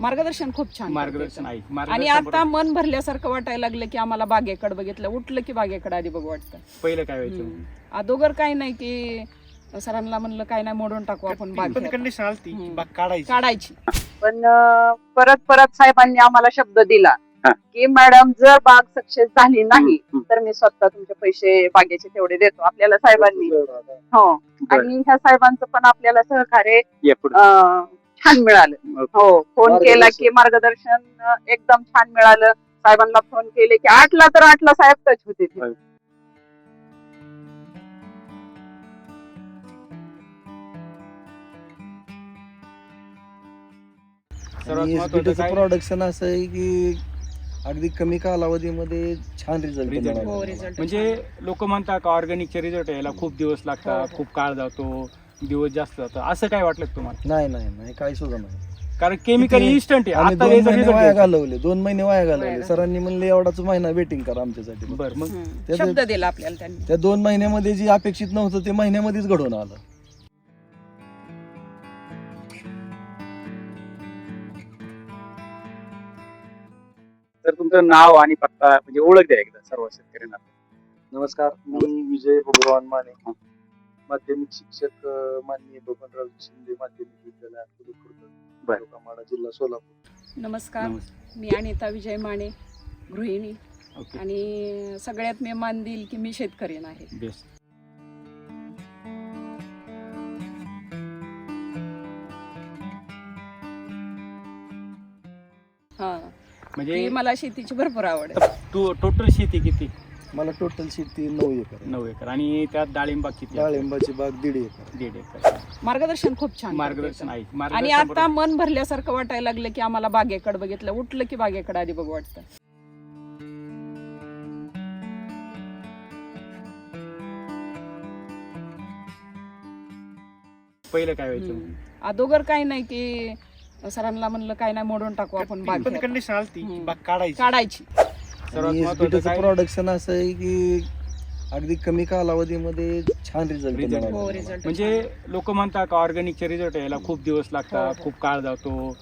मार्गदर्शन खूप छान मार्गदर्शन करते. आहे आणि आता मन भरल्यासारखं वाटायला लागलं की आम्हाला बागेकडे बघितलं, उठलं की बागेकडे आधी बघू वाटतं. पहिलं काय व्हायचं अगोदर काही नाही की सरांना म्हणलं काय नाही मोडून टाकू आपण बाग कंडिशन आलती हम्म. बाग काढायची काढायची. पण परत साहेबांनी आम्हाला शब्द दिला हा. की मॅडम जर बाग सक्सेस झाली नाही तर मी स्वतः तुमचे पैसे बागेचे तेवढे देतो आपल्याला साहेबांनी. हो. आणि ह्या साहेबांचं पण आपल्याला सहकार्य या पुढे छान मिळालं. हो. फोन केला की मार्गदर्शन एकदम छान मिळालं. साहेबांना फोन केले की 8ला तर 8ला साहेब टच होते ते. सर्वात आणि महत्त्वाचं SBT चं काय प्रोडक्शन असं आहे की अगदी कमी कालावधीमध्ये छान रिझल्ट Result. हो, result. म्हणजे लोक म्हणतात का ऑर्गॅनिकचे रिझल्ट यायला खूप दिवस हो, लागतात, हो. खूप काळ जातो, दिवस जास्त जातो, असं काय वाटलं का तुम्हाला? नाही काही सुद्धा नाही. कारण केमिकल किती- इन्स्टंट आहे. आम्ही आता 2 याचा महिने result वाया यायचा. घालवले 2 महिने वाया वाया घालवले. घालवले. सरांनी म्हणले एवढाच महिना वेटिंग करा आमच्यासाठी. बरं मग त्याचं- शब्द दिला आपल्याला त्यांनी. त्या 2 महिन्यामध्ये जी अपेक्षित नव्हतं ते महिन्यामध्येच घडून आलं. तर तुमचं नाव आणि पत्ता म्हणजे ओळख द्या एकदा सर्व शेतकऱ्यांना. नमस्कार, मी विजय भगवान माने, माध्यमिक शिक्षक माननीय बबनराव शिंदे माध्यमिक विद्यालय खुर्द, तालुका माढा, जिल्हा सोलापूर. नमस्कार. नमस्ते. मी अनिता विजय माने, गृहिणी. ओके. आणि सगळ्यात मी मान देईल की मी शेतकरी आहे. बेस्ट. हा. म्हणजे ती मला शेतीची भरपूर आवड आहे. तू टोटल शेती किती? मला टोटल शेती 9 एकर आहे. 9 एकर. आणि त्यात डाळिंब किती? डाळिंबाची बाग 1.5 एकर. 1.5 एकर. मार्गदर्शन खूप छान मार्गदर्शन करते. आहे. आणि मार्गदर्शन आता मन भरल्यासारखं वाटायला लागलं की आम्हाला बागेकडे बघितलं, उठलं की बागेकडे आधी बघू वाटतं. पहिलं काय व्हायचं? अगोदर काही नाही की सरांना म्हणलं काय नाही मोडून टाकू आपण बाग कंडिशन आलती हम्म. बाग काढायची. काढायची. सर्वात आणि महत्त्वाचं SBT चं काय? प्रोडक्शन असं आहे की अगदी कमी कालावधीमध्ये छान रिझल्ट Result. हो, मिळाला. result. म्हणजे लोक म्हणतात का ऑर्गॅनिकचे रिझल्ट यायला खूप दिवस हो, लागतात, हो. खूप काळ जातो.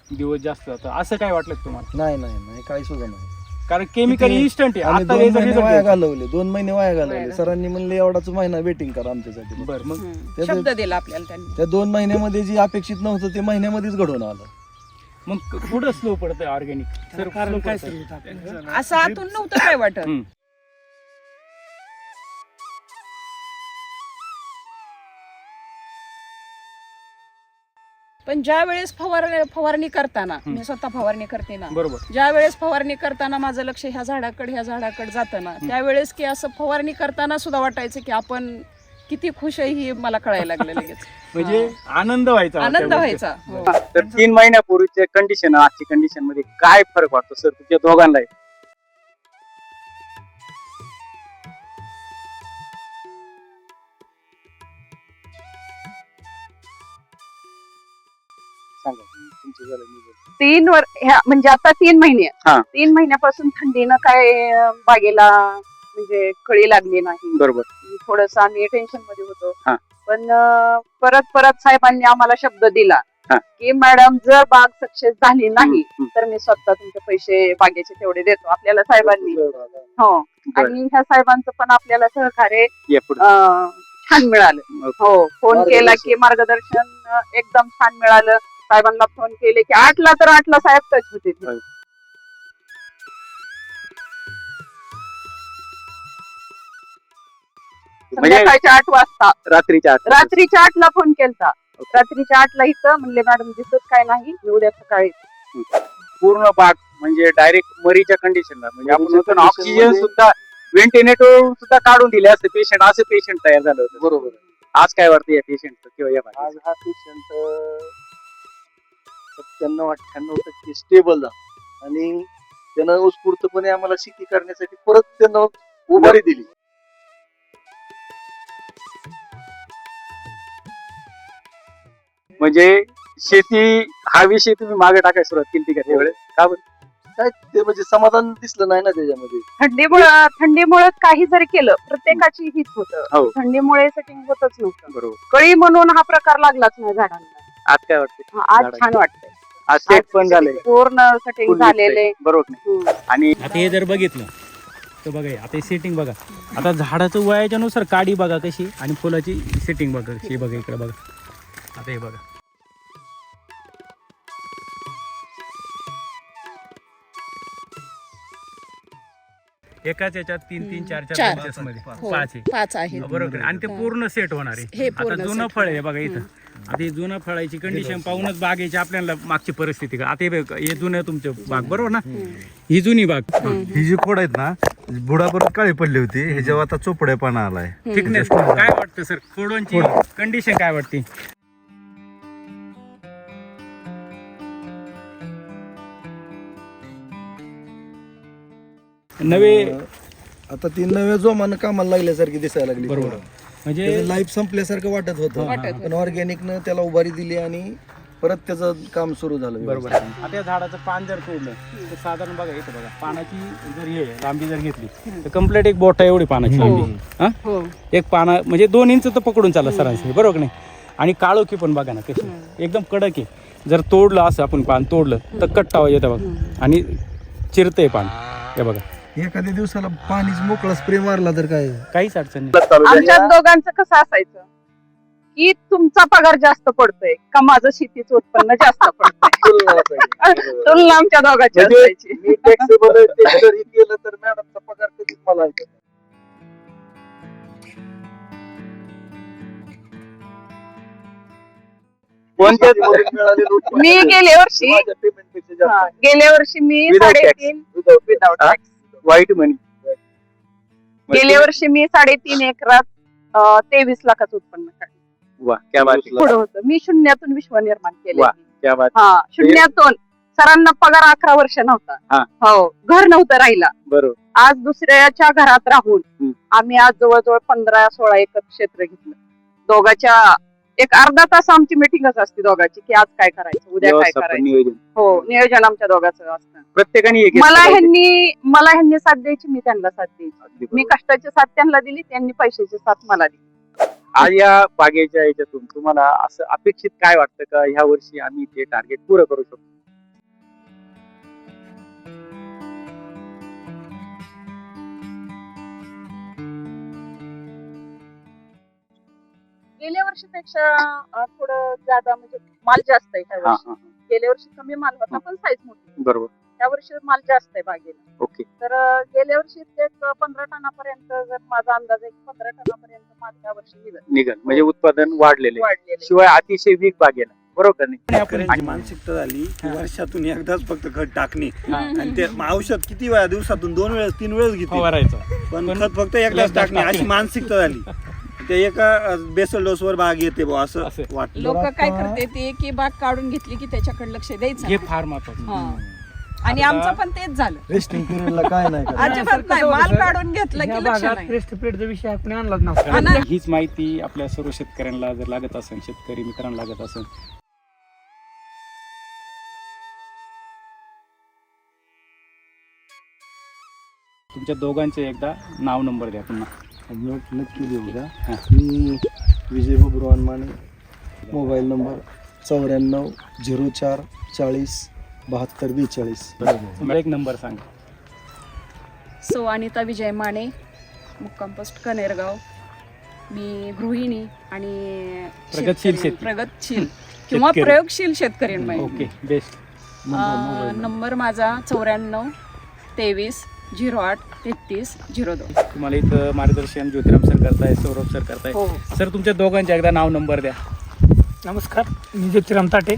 दिवस जास्त जातो, असं काय वाटलं का तुम्हाला? नाही काही सुद्धा नाही. कारण केमिकल किती- इन्स्टंट आहे. आम्ही आता 2 याचा महिने result वाया यायचा. घालवले 2 महिने वाया वाया घालवले. घालवले. सरांनी म्हणले एवढाच महिना वेटिंग करा आमच्यासाठी. बरं मग त्याचं- शब्द दिला आपल्याला त्यांनी. त्या 2 महिन्यामध्ये जी अपेक्षित नव्हतं ते महिन्यामध्येच घडून आलं. मग पुढं स्लो पडतंय ऑर्गॅनिक. सर कारण काय असं आतून नव्हतं काय वाटत. हम्म. पण ज्या वेळेस फवारणी करताना मी स्वतः फवारणी करते ना, बरोबर. ज्या वेळेस फवारणी करताना माझं लक्ष ह्या झाडाकडे जातं ना, त्यावेळेस की असं फवारणी करताना सुद्धा वाटायचं की आपण किती खुश आहे ही मला कळायला लागलं लगेच. म्हणजे आनंद व्हायचा. आनंद त्या व्हायचा. हो. तर 3 महिन्यापूर्वीच्या कंडिशन आजची कंडिशन मध्ये काय फरक वाटतो सर तुमच्या दोघांना? सांगा तुमचं झालं मी बोलतो. म्हणजे आता 3 महिने हा. 3 महिन्यापासून थंडीनं काय बागेला म्हणजे कळी लागली नाही. बरोबर. थोडस आम्ही टेन्शन मध्ये होतो. हा. पण परत साहेबांनी आम्हाला शब्द दिला हा. की मॅडम जर बाग सक्सेस झाली नाही हम्म. तर मी स्वतः तुमचे पैसे बागेचे तेवढे देतो आपल्याला साहेबांनी. हो. बरं. आणि ह्या साहेबांचं पण आपल्याला सहकार्य या पुढे छान मिळालं. हो. फोन केला की मार्गदर्शन एकदम छान मिळालं. साहेबांना फोन केले की 8ला तर 8ला साहेब टच होते ते. म्हणजे संध्याकाळच्या 8 वाजता रात्रीच्या आत. रात्रीच्या 8ला फोन केलता. रात्रीच्या 8ला इथं म्हणले मॅडम दिसत काय नाही मी उद्या सकाळी. पूर्ण बाग म्हणजे डायरेक्ट मरीच्या कंडिशनला म्हणजे आपण मरीच्या म्हणतो ना condition ऑक्सिजन मध्ये- सुद्धा व्हेंटिलेटर सुद्धा काढून दिले असते पेशंट, असं पेशंट तयार झालं होतं. बरोबर. आज काय वाटतं या पेशंटचं किंवा या भागाचं? आज हा पेशंट 97-98% स्टेबल झाला आणि त्यानं उत्स्फूर्तपणे आम्हाला शेती करण्यासाठी परत त्यानं उभारी दिली. म्हणजे शेती हा विषय तुम्ही मागे टाकायला सुरुवात केली का त्यावेळेस? का बरं? काय ते म्हणजे समाधान दिसलं नाही ना त्याच्यामध्ये. थंडीमुळे काही जरी केलं प्रत्येकाची हीच हो. होतं. थंडीमुळे सेटिंग होतच नव्हतं. बरोबर. कळी म्हणून हा प्रकार लागलाच नाही झाडांना. आज काय वाटतं? आज छान वाटतंय. आज सेट पण झाले पूर्ण सेटिंग झालेले. बरोबर नाही. आणि आता हे जर बघितलं तर बघा हे, आता सेटिंग बघा, आता झाडाचं वयाच्या नुसार काडी बघा कशी आणि फुलाची सेटिंग बघा कशी, बघा इकडे बघा. आता हे बघा एकाच याच्यात 3-3, 4-4 चार. benches मध्ये हो, 5 आहे. 5 आहेत. बरोबर आहे. आणि ते पूर्ण सेट होणार आहे. हे आता पूर्ण जुनं set फळ आहे बघा इथं. आता हे जुनं फळाची कंडिशन पाहूनच बागेची आपल्याला मागची परिस्थिती का आता हे जुनं तुमचं बाग बरोबर ना, ही जुनी बाग ही जी खोड आहेत ना बुडापर्यंत काळी पडली होती ह्याच्यावर आता चोपडेपणा आलाय. थिकनेस काय वाटतं सर, खोडांची कंडिशन काय वाटते? नवे आता ती नव्या जोमानं कामाला लागल्यासारखी दिसायला लागली. बरोबर. म्हणजे लाईफ संपल्यासारखं वाटत होतं, पण ऑर्गॅनिकनं त्याला उभारी दिली आणि परत त्याचं काम सुरू झालं. बरोबर. आता या झाडाचं पान जर तोडलं तर साधारण बघा इथं बघा पानाची जर हे लांबी जर घेतली तर कम्प्लीट एक बोटा एवढी पानाची लांबी. हा हो. एक पाना म्हणजे 2 इंच तर पकडून चाला सरासरी, बरोबर नाही. आणि काळोखी पण बघा ना कशी एकदम कडक आहे. जर तोडलं असं आपण पान तोडलं तर कट्टा येतं बघा आणि चिरतंय पान. हे बघा एखाद्या दिवसाला पाणीच मोकळा स्प्रे मारला तर काय काहीच अडचण नाही. आमच्या दोघांचं कसं असायचं की तुमचा पगार जास्त पडतोय का माझं शेतीचं उत्पन्न जास्त पडतंय. तुलना आमच्या दोघांची म्हणजे असायची. मी flexible आहे, ते जरी केलं तर मॅडमचा पगार कधीच मला ऐकत नाही. कोणत्याच मिळालेलं उत्पन्न मी गेल्या वर्षी माझ्या payment पेक्षा जास्त आहे. गेल्या वर्षी मी Without tax. 3.5 without tax. वाईट म्हणी गेल्या वर्षी मी 3.5 एकरात 23 लाखाचं उत्पन्न काढलं. वा क्या बात आहे. पुढं होतं. मी शून्यातून विश्व निर्माण केले. वा. क्या बात. हा शून्यातून. सरांना पगार 11 वर्ष हा. नव्हता. हो घर नव्हतं राहिला. बरोबर. आज दुसऱ्याच्या घरात राहून हम्म. आम्ही आज जवळजवळ 15-16 एकर क्षेत्र घेतलं. दोघाच्या एक अर्धा तास आमची मिटिंगच असते दोघांची की आज काय करायचं उद्या काय व्यवस्थापन, करायचं. नियोजन हो नियोजन आमच्या दोघांचं असतं. प्रत्येकाने एक एक मला करायचं. ह्यांनी साथ द्यायची, मी त्यांना साथ द्यायची. अगदी मी बरोबर. कष्टाची साथ त्यांना दिली, त्यांनी पैशाची साथ मला दिली. आज या बागेच्या याच्यातून तुम्हाला असं अपेक्षित काय वाटतं का ह्या वर्षी आम्ही ते टार्गेट पुरं करू शकतो? गेल्या वर्षीपेक्षा थोडं ज्यादा म्हणजे माल जास्त आहे ह्या हा वर्षी. हा गेल्या वर्षी कमी माल होता पण साईज मोठी. बरोबर. त्या वर्षी माल जास्त आहे बागेला. ओके. तर गेल्या वर्षी एक 15 टनापर्यंत जर माझा अंदाज आहे की 15 टनापर्यंत माल ह्या वर्षी निघाल म्हणजे उत्पादन वाढलेले वाढलेले. शिवाय अतिशय वीक बागेला बरोबर नाही. शेतकऱ्यांची मानसिकता झाली की वर्षातून एकदाच फक्त खत टाकणे आणि ते औषध किती वेळा दिवसातून 2 वेळेस 3 वेळेस घेते फवारायचं. पण खत फक्त एकदाच टाकणे अशी मानसिकता झाली. ते एका बेसल डोस वर बाग येते बुवा असं असं. वाटलं. लोक काय करते ते की बाग काढून घेतली की त्याच्याकडे लक्ष द्यायचं हे नाही. फार महत्वाचं. हा. आणि आमचं पण तेच झालं. रेस्टिंग पिरियडला काय नाही करायचं. अजिबात नाही. माल काढून घेतलं की लक्ष नाही. प्रेस्टचा विषय आपण आणलाच नव्हता. आणि हीच माहिती आपल्या सर्व शेतकऱ्यांना जर लागत असेल, शेतकरी मित्रांना लागत असेल, तुमच्या दोघांचे एकदा नाव नंबर द्या पुन्हा. नक्की देऊ द्या. मी विजय बबुराव माने, मोबाईल नंबर 94 04 40 72 42. तुमचा एक नंबर सांगा. सौ अनिता विजय माने, मुक्काम पोस्ट कनेरगाव. मी गृहिणी आणि प्रगतशील शेतकरी- शेतकरी. प्रगतशील किंवा शेतकरी. प्रयोगशील शेतकरी ओके बेस्ट. नंबर माझा 94 23 08 33 02. तुम्हाला इथं मार्गदर्शन ज्योतिराम सर करताय, सौरभ सर करताय. हो. सर तुमच्या दोघांचे एकदा नाव नंबर द्या. नमस्कार, मी ज्योतिराम ताटे.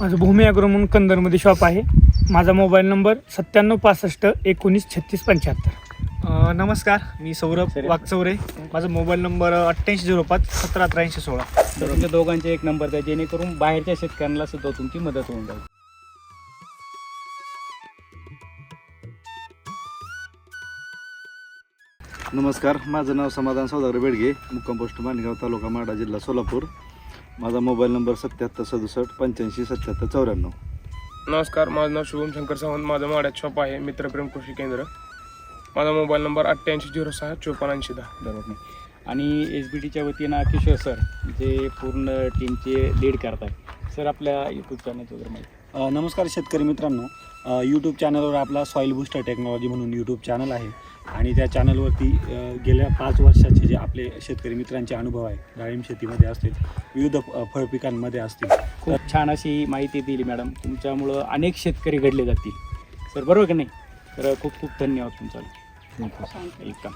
माझं भूमी अॅग्रो म्हणून कंदरमध्ये शॉप आहे. माझा मोबाईल नंबर 97 65 19 36 75. नमस्कार, मी सौरभ सर. वागचौरे. माझा मोबाईल नंबर 8805 17 83 16. तर तुमच्या दोघांचे एक नंबर द्या जेणेकरून बाहेरच्या शेतकऱ्यांना सुद्धा तुमची मदत होऊन जाईल. नमस्कार, माझं नाव समाधान सौदागर बेडगे, मुक्काम पोस्ट माणगाव, तालुका माडा, जिल्हा सोलापूर. माझा मोबाईल नंबर 77 67 85 77 94. नमस्कार, माझं नाव शुभम शंकर सावंत. माझं माड्यात शॉप आहे मित्रप्रेम कृषी केंद्र. माझा मोबाईल नंबर 8806548010. बरोबर नाही. आणि एस बी टीच्या वतीनं किशोर सर जे पूर्ण टीमचे लीड करतात सर, आपल्या यूट्यूब चॅनल वगैरे माहिती. नमस्कार शेतकरी मित्रांनो, यूट्यूब चॅनलवर आपला सॉईल बूस्टर टेक्नॉलॉजी म्हणून यूट्यूब चॅनल आहे आणि त्या चॅनलवरती गेल्या 5 वर्षाचे जे आपले शेतकरी मित्रांचे अनुभव आहे, डाळिंब शेतीमध्ये असतील, विविध फळपिकांमध्ये असतील. खूप छान अशी माहिती दिली मॅडम. तुमच्यामुळं अनेक शेतकरी घडले जातील सर, बरोबर की नाही? तर खूप खूप धन्यवाद तुमचा. वेलकम.